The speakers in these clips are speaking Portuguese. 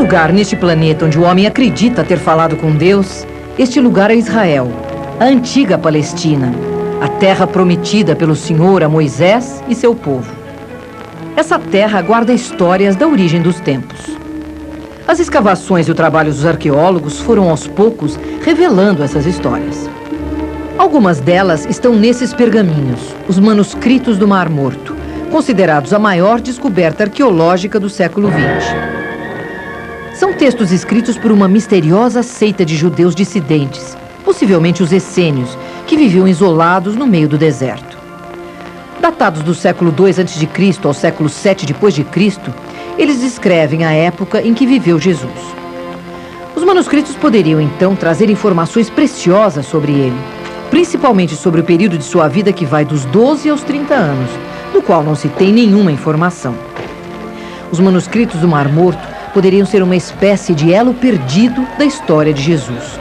lugar neste planeta onde o homem acredita ter falado com Deus, este lugar é Israel, a antiga Palestina, a terra prometida pelo Senhor a Moisés e seu povo. Essa terra guarda histórias da origem dos tempos. As escavações e o trabalho dos arqueólogos foram aos poucos revelando essas histórias. Algumas delas estão nesses pergaminhos, os manuscritos do Mar Morto, considerados a maior descoberta arqueológica do século XX. São textos escritos por uma misteriosa seita de judeus dissidentes, possivelmente os essênios, que viviam isolados no meio do deserto. Datados do século II a.C. ao século VII d.C., eles descrevem a época em que viveu Jesus. Os manuscritos poderiam, então, trazer informações preciosas sobre ele, principalmente sobre o período de sua vida que vai dos 12 aos 30 anos, do qual não se tem nenhuma informação. Os manuscritos do Mar Morto poderiam ser uma espécie de elo perdido da história de Jesus.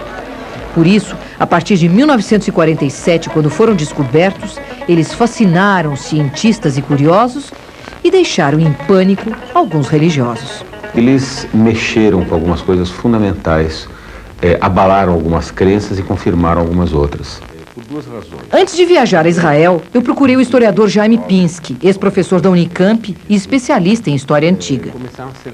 Por isso, a partir de 1947, quando foram descobertos, eles fascinaram cientistas e curiosos e deixaram em pânico alguns religiosos. Eles mexeram com algumas coisas fundamentais, abalaram algumas crenças e confirmaram algumas outras. Por duas razões. Antes de viajar a Israel, eu procurei o historiador Jaime Pinsky, ex-professor da Unicamp e especialista em história antiga.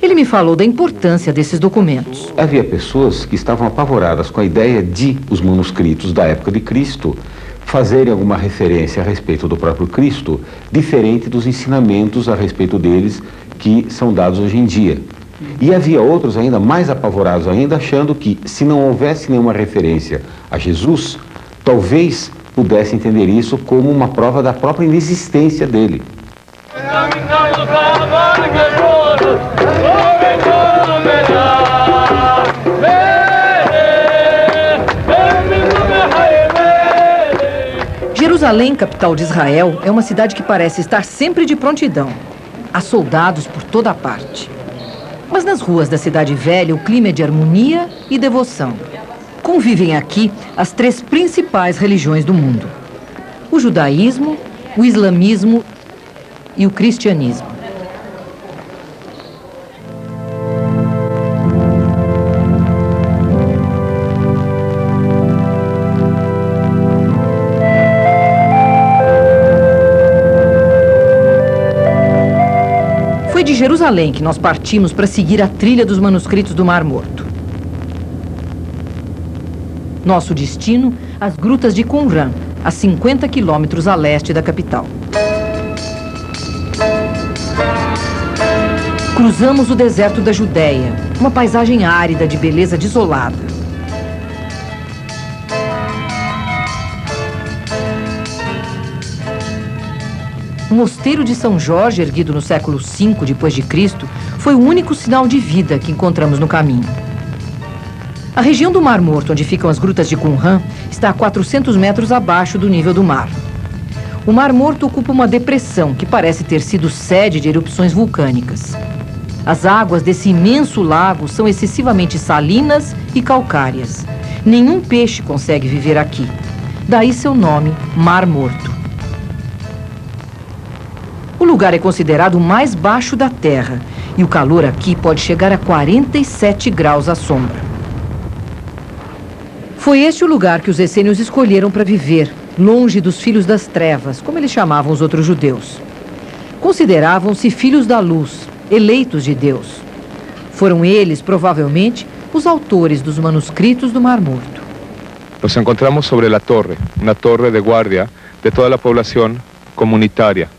Ele me falou da importância desses documentos. Havia pessoas que estavam apavoradas com a ideia de os manuscritos da época de Cristo fazerem alguma referência a respeito do próprio Cristo, diferente dos ensinamentos a respeito deles que são dados hoje em dia. E havia outros ainda mais apavorados ainda, achando que se não houvesse nenhuma referência a Jesus, talvez pudesse entender isso como uma prova da própria inexistência dele. Jerusalém, capital de Israel, é uma cidade que parece estar sempre de prontidão. Há soldados por toda parte. Mas nas ruas da cidade velha, o clima é de harmonia e devoção. Convivem aqui as três principais religiões do mundo: o judaísmo, o islamismo e o cristianismo. Foi de Jerusalém que nós partimos para seguir a trilha dos manuscritos do Mar Morto. Nosso destino, as grutas de Qumran, a 50 quilômetros a leste da capital. Cruzamos o deserto da Judéia, uma paisagem árida de beleza desolada. O mosteiro de São Jorge, erguido no século V d.C., foi o único sinal de vida que encontramos no caminho. A região do Mar Morto, onde ficam as grutas de Qumran, está a 400 metros abaixo do nível do mar. O Mar Morto ocupa uma depressão que parece ter sido sede de erupções vulcânicas. As águas desse imenso lago são excessivamente salinas e calcárias. Nenhum peixe consegue viver aqui. Daí seu nome, Mar Morto. O lugar é considerado o mais baixo da Terra e o calor aqui pode chegar a 47 graus à sombra. Foi este o lugar que os essênios escolheram para viver, longe dos filhos das trevas, como eles chamavam os outros judeus. Consideravam-se filhos da luz, eleitos de Deus. Foram eles, provavelmente, os autores dos manuscritos do Mar Morto. Nos encontramos sobre a torre, uma torre de guarda de toda a população comunitária.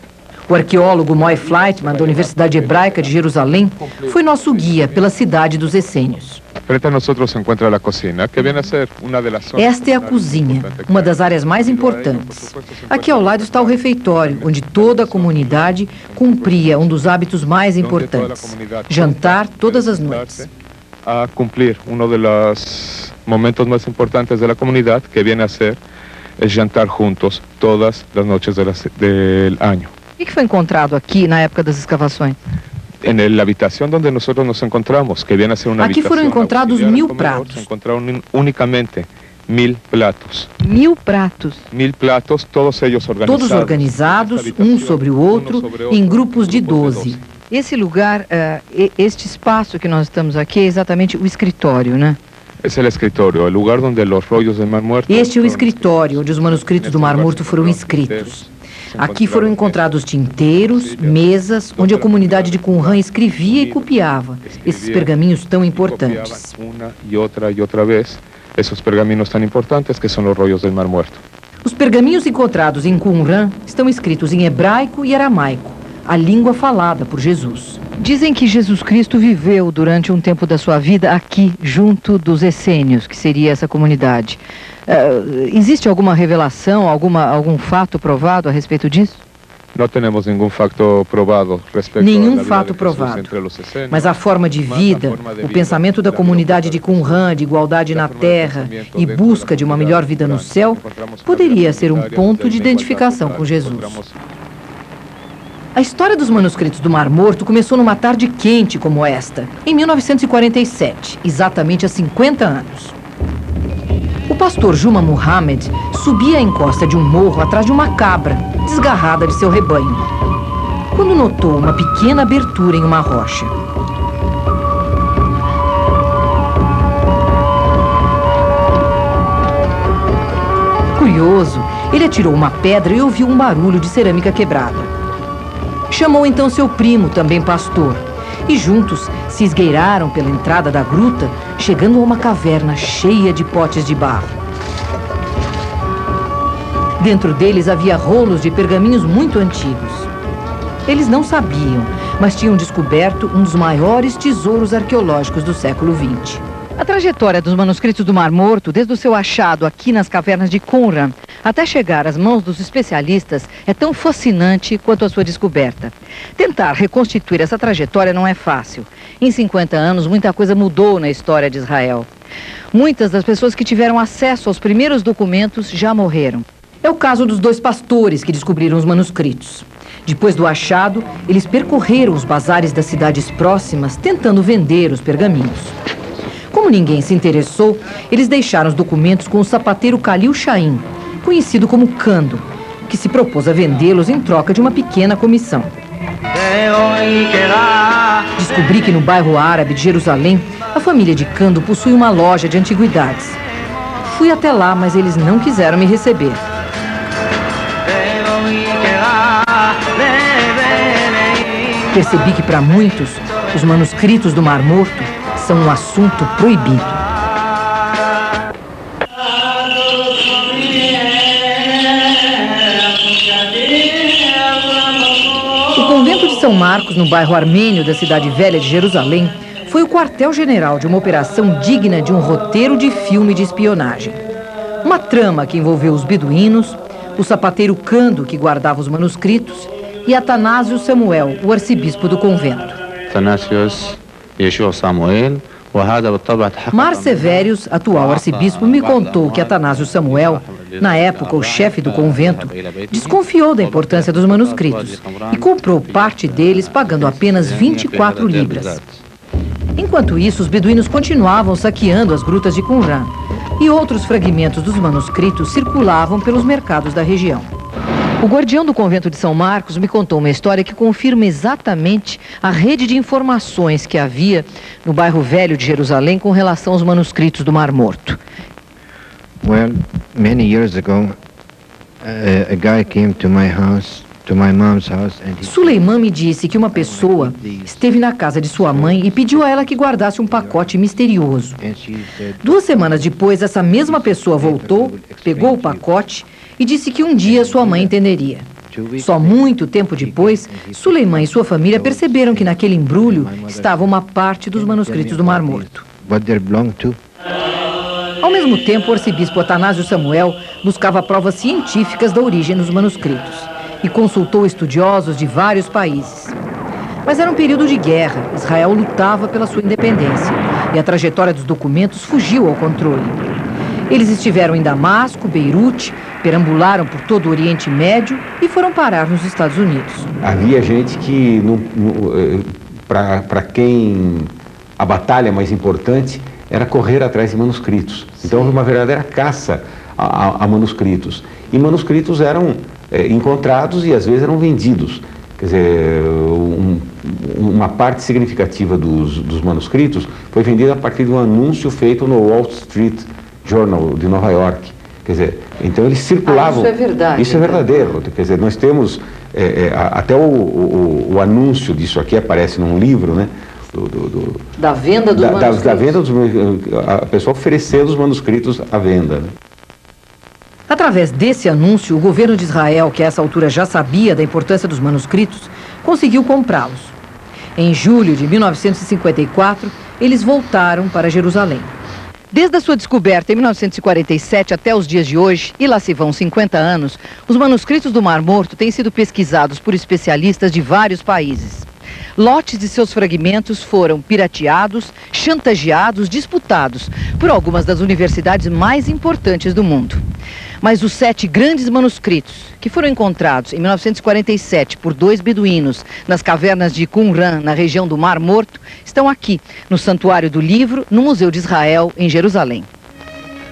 O arqueólogo Moy Flightman, da Universidade Hebraica de Jerusalém, foi nosso guia pela cidade dos essênios. Frente a nós se encontra a cozinha, que vem a ser uma das zonas. Esta é a cozinha, uma das áreas mais importantes. Aqui ao lado está o refeitório, onde toda a comunidade cumpria um dos hábitos mais importantes: jantar todas as noites. A cumprir um dos momentos mais importantes da comunidade, que vem a ser o jantar juntos todas as noites do ano. O que foi encontrado aqui na época das escavações? Na habitação onde nós nos encontramos, que vem a ser uma aqui foram encontrados 1000 pratos. Encontraram unicamente 1000 pratos. 1000 pratos. 1000 pratos, todos eles organizados. Todos organizados, um sobre o outro, em grupos de 12. Esse lugar, este espaço que nós estamos aqui é exatamente o escritório, né? Es el escritorio, el lugar donde los rollos del Mar Muerto... Este é o escritório onde os manuscritos do Mar Morto foram escritos. Aqui foram encontrados tinteiros, mesas, onde a comunidade de Qumran escrevia e copiava esses pergaminhos tão importantes. Una y otra vez esos pergaminos tan importantes que son los rollos del Mar Muerto. Os pergaminhos encontrados em Qumran estão escritos em hebraico e aramaico, a língua falada por Jesus. Dizem que Jesus Cristo viveu durante um tempo da sua vida aqui, junto dos essênios, que seria essa comunidade. Existe alguma revelação, algum fato provado a respeito disso? Não temos nenhum fato provado respeito nenhum fato provado. Mas a forma de vida, o pensamento da comunidade de Qumran, de igualdade na terra e busca de uma melhor vida no céu, poderia ser um ponto de identificação com Jesus. A história dos manuscritos do Mar Morto começou numa tarde quente como esta, em 1947, exatamente há 50 anos. O pastor Juma Muhammad subia a encosta de um morro atrás de uma cabra, desgarrada de seu rebanho, quando notou uma pequena abertura em uma rocha. Curioso, ele atirou uma pedra e ouviu um barulho de cerâmica quebrada. Chamou então seu primo, também pastor, e juntos se esgueiraram pela entrada da gruta, chegando a uma caverna cheia de potes de barro. Dentro deles havia rolos de pergaminhos muito antigos. Eles não sabiam, mas tinham descoberto um dos maiores tesouros arqueológicos do século XX. A trajetória dos manuscritos do Mar Morto, desde o seu achado aqui nas cavernas de Qumran, até chegar às mãos dos especialistas, é tão fascinante quanto a sua descoberta. Tentar reconstituir essa trajetória não é fácil. Em 50 anos, muita coisa mudou na história de Israel. Muitas das pessoas que tiveram acesso aos primeiros documentos já morreram. É o caso dos dois pastores que descobriram os manuscritos. Depois do achado, eles percorreram os bazares das cidades próximas, tentando vender os pergaminhos. Como ninguém se interessou, eles deixaram os documentos com o sapateiro Khalil Shahin, conhecido como Kando, que se propôs a vendê-los em troca de uma pequena comissão. Descobri que no bairro árabe de Jerusalém, a família de Kando possui uma loja de antiguidades. Fui até lá, mas eles não quiseram me receber. Percebi que para muitos, os manuscritos do Mar Morto são um assunto proibido. O convento de São Marcos, no bairro armênio da cidade velha de Jerusalém, foi o quartel-general de uma operação digna de um roteiro de filme de espionagem. Uma trama que envolveu os beduínos, o sapateiro Kando, que guardava os manuscritos, e Atanásio Samuel, o arcebispo do convento. Mar Sevérios, atual arcebispo, me contou que Atanásio Samuel, na época o chefe do convento, desconfiou da importância dos manuscritos e comprou parte deles pagando apenas 24 libras. Enquanto isso, os beduínos continuavam saqueando as grutas de Qumran e outros fragmentos dos manuscritos circulavam pelos mercados da região. O guardião do convento de São Marcos me contou uma história que confirma exatamente a rede de informações que havia no bairro velho de Jerusalém com relação aos manuscritos do Mar Morto. Well, many years ago, a guy came to my house, to my mom's house, and Suleiman me disse que uma pessoa esteve na casa de sua mãe e pediu a ela que guardasse um pacote misterioso. 2 semanas depois, essa mesma pessoa voltou, pegou o pacote e disse que um dia sua mãe entenderia. Só muito tempo depois, Suleiman e sua família perceberam que naquele embrulho estava uma parte dos manuscritos do Mar Morto. Ao mesmo tempo, o arcebispo Atanásio Samuel buscava provas científicas da origem dos manuscritos e consultou estudiosos de vários países. Mas era um período de guerra, Israel lutava pela sua independência e a trajetória dos documentos fugiu ao controle. Eles estiveram em Damasco, Beirute, perambularam por todo o Oriente Médio e foram parar nos Estados Unidos. Havia gente que, para quem a batalha mais importante era correr atrás de manuscritos. Então houve uma verdadeira caça a manuscritos. E manuscritos eram encontrados e às vezes eram vendidos. Quer dizer, uma parte significativa dos manuscritos foi vendida a partir de um anúncio feito no Wall Street Journal de Nova York. Quer dizer, então eles circulavam... isso é verdade. Isso é verdadeiro. Quer dizer, nós temos até o anúncio disso aqui aparece num livro, né? Da venda dos manuscritos. Da venda a pessoa oferecendo os manuscritos à venda, né? Através desse anúncio, o governo de Israel, que a essa altura já sabia da importância dos manuscritos, conseguiu comprá-los. Em julho de 1954, eles voltaram para Jerusalém. Desde a sua descoberta em 1947 até os dias de hoje, e lá se vão 50 anos, os manuscritos do Mar Morto têm sido pesquisados por especialistas de vários países. Lotes de seus fragmentos foram pirateados, chantageados, disputados por algumas das universidades mais importantes do mundo. Mas os 7 grandes manuscritos, que foram encontrados em 1947 por 2 beduínos nas cavernas de Qumran, na região do Mar Morto, estão aqui, no Santuário do Livro, no Museu de Israel, em Jerusalém.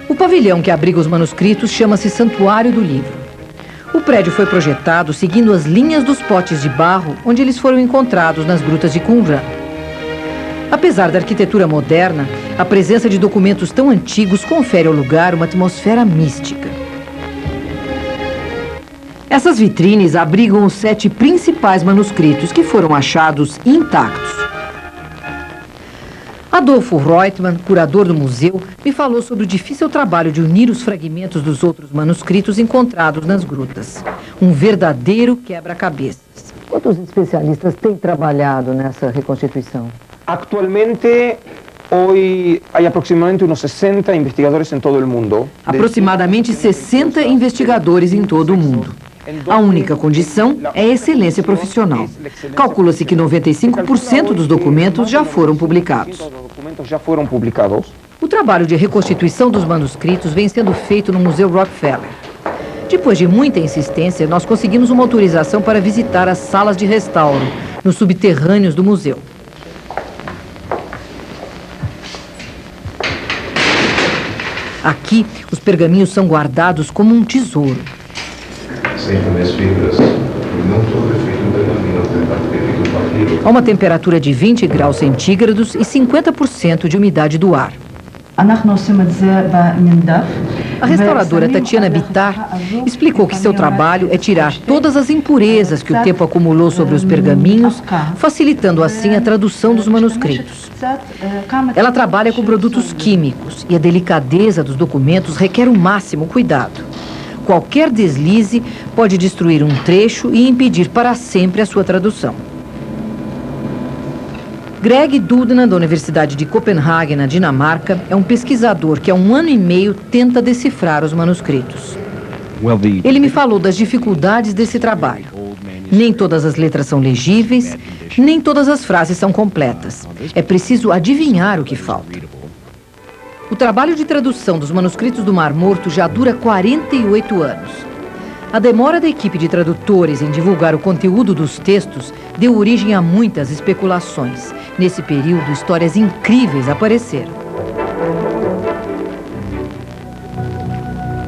O pavilhão que abriga os manuscritos chama-se Santuário do Livro. O prédio foi projetado seguindo as linhas dos potes de barro onde eles foram encontrados nas grutas de Qumran. Apesar da arquitetura moderna, a presença de documentos tão antigos confere ao lugar uma atmosfera mística. Essas vitrines abrigam os 7 principais manuscritos que foram achados intactos. Adolfo Reutemann, curador do museu, me falou sobre o difícil trabalho de unir os fragmentos dos outros manuscritos encontrados nas grutas. Um verdadeiro quebra-cabeças. Quantos especialistas têm trabalhado nessa reconstituição? Actualmente, hoy hay aproximadamente unos 60 investigadores en todo el mundo. Aproximadamente 60 investigadores em todo o mundo. A única condição é a excelência profissional. Calcula-se que 95% dos documentos já foram publicados. O trabalho de reconstituição dos manuscritos vem sendo feito no Museu Rockefeller. Depois de muita insistência, nós conseguimos uma autorização para visitar as salas de restauro, nos subterrâneos do museu. Aqui, os pergaminhos são guardados como um tesouro. A uma temperatura de 20 graus centígrados e 50% de umidade do ar. A restauradora Tatiana Bitar explicou que seu trabalho é tirar todas as impurezas que o tempo acumulou sobre os pergaminhos, facilitando assim a tradução dos manuscritos. Ela trabalha com produtos químicos e a delicadeza dos documentos requer o máximo cuidado. Qualquer deslize pode destruir um trecho e impedir para sempre a sua tradução. Greg Dudna, da Universidade de Copenhague, na Dinamarca, é um pesquisador que há 1 ano e meio tenta decifrar os manuscritos. Ele me falou das dificuldades desse trabalho. Nem todas as letras são legíveis, nem todas as frases são completas. É preciso adivinhar o que falta. O trabalho de tradução dos manuscritos do Mar Morto já dura 48 anos. A demora da equipe de tradutores em divulgar o conteúdo dos textos deu origem a muitas especulações. Nesse período, histórias incríveis apareceram.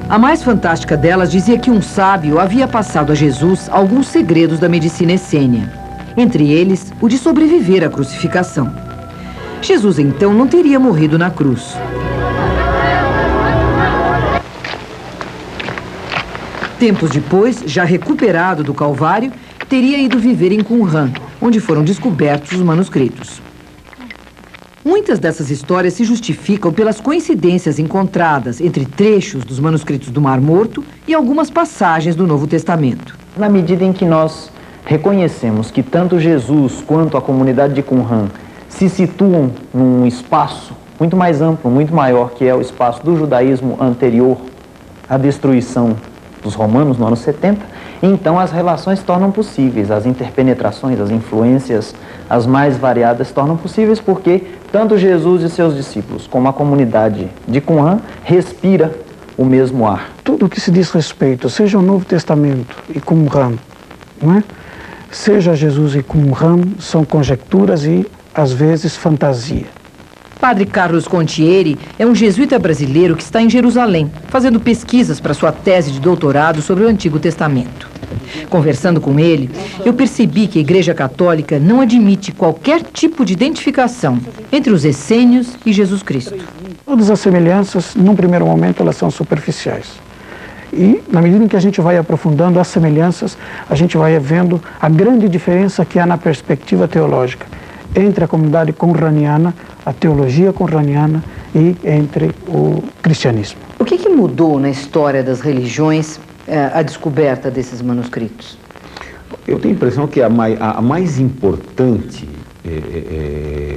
A mais fantástica delas dizia que um sábio havia passado a Jesus alguns segredos da medicina essênia. Entre eles, o de sobreviver à crucificação. Jesus, então, não teria morrido na cruz. Tempos depois, já recuperado do Calvário, teria ido viver em Qumran, onde foram descobertos os manuscritos. Muitas dessas histórias se justificam pelas coincidências encontradas entre trechos dos manuscritos do Mar Morto e algumas passagens do Novo Testamento. Na medida em que nós reconhecemos que tanto Jesus quanto a comunidade de Qumran se situam num espaço muito mais amplo, muito maior, que é o espaço do judaísmo anterior à destruição dos romanos no ano 70, então as relações se tornam possíveis, as interpenetrações, as influências, as mais variadas se tornam possíveis porque tanto Jesus e seus discípulos como a comunidade de Qumran respira o mesmo ar. Tudo que se diz respeito, seja o Novo Testamento e Qumran, não é? Seja Jesus e Qumran, são conjecturas e, às vezes, fantasia. Padre Carlos Contieri é um jesuíta brasileiro que está em Jerusalém, fazendo pesquisas para sua tese de doutorado sobre o Antigo Testamento. Conversando com ele, eu percebi que a Igreja Católica não admite qualquer tipo de identificação entre os essênios e Jesus Cristo. Todas as semelhanças, num primeiro momento, elas são superficiais. E, na medida em que a gente vai aprofundando as semelhanças, a gente vai vendo a grande diferença que há na perspectiva teológica entre a comunidade qumraniana, a teologia qumraniana e entre o cristianismo. O que mudou na história das religiões a descoberta desses manuscritos? Eu tenho a impressão que a mais importante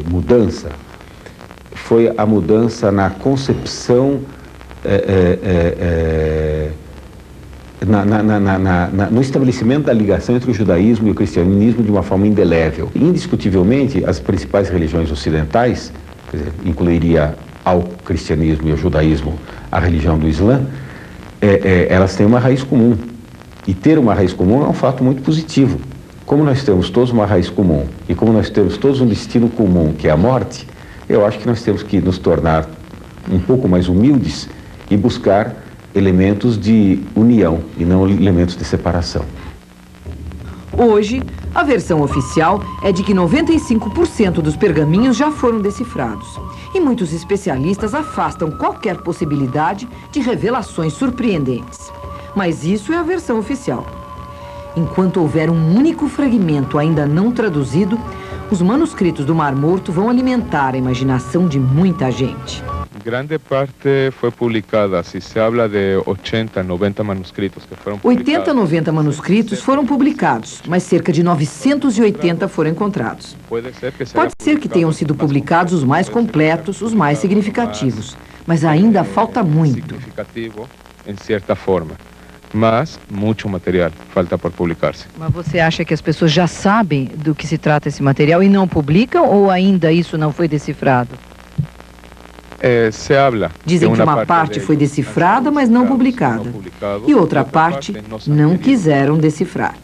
mudança foi a mudança na concepção, no estabelecimento da ligação entre o judaísmo e o cristianismo de uma forma indelével. Indiscutivelmente, as principais religiões ocidentais, quer dizer, incluiria ao cristianismo e ao judaísmo a religião do Islã, elas têm uma raiz comum. E ter uma raiz comum é um fato muito positivo. Como nós temos todos uma raiz comum e como nós temos todos um destino comum, que é a morte, eu acho que nós temos que nos tornar um pouco mais humildes e buscar elementos de união e não elementos de separação. Hoje, a versão oficial é de que 95% dos pergaminhos já foram decifrados. E muitos especialistas afastam qualquer possibilidade de revelações surpreendentes. Mas isso é a versão oficial. Enquanto houver um único fragmento ainda não traduzido, os manuscritos do Mar Morto vão alimentar a imaginação de muita gente. Grande parte foi publicada, se habla de 80, 90 manuscritos que foram publicados. 80, 90 manuscritos foram publicados, mas cerca de 980 foram encontrados. Pode ser que tenham sido publicados os mais completos, os mais significativos, mas ainda falta muito. Significativo, em certa forma, mas muito material falta por publicar-se. Mas você acha que as pessoas já sabem do que se trata esse material e não publicam, ou ainda isso não foi decifrado? Se habla. Dizem que uma parte foi decifrada, mas não publicada. E outra parte não quiseram decifrar.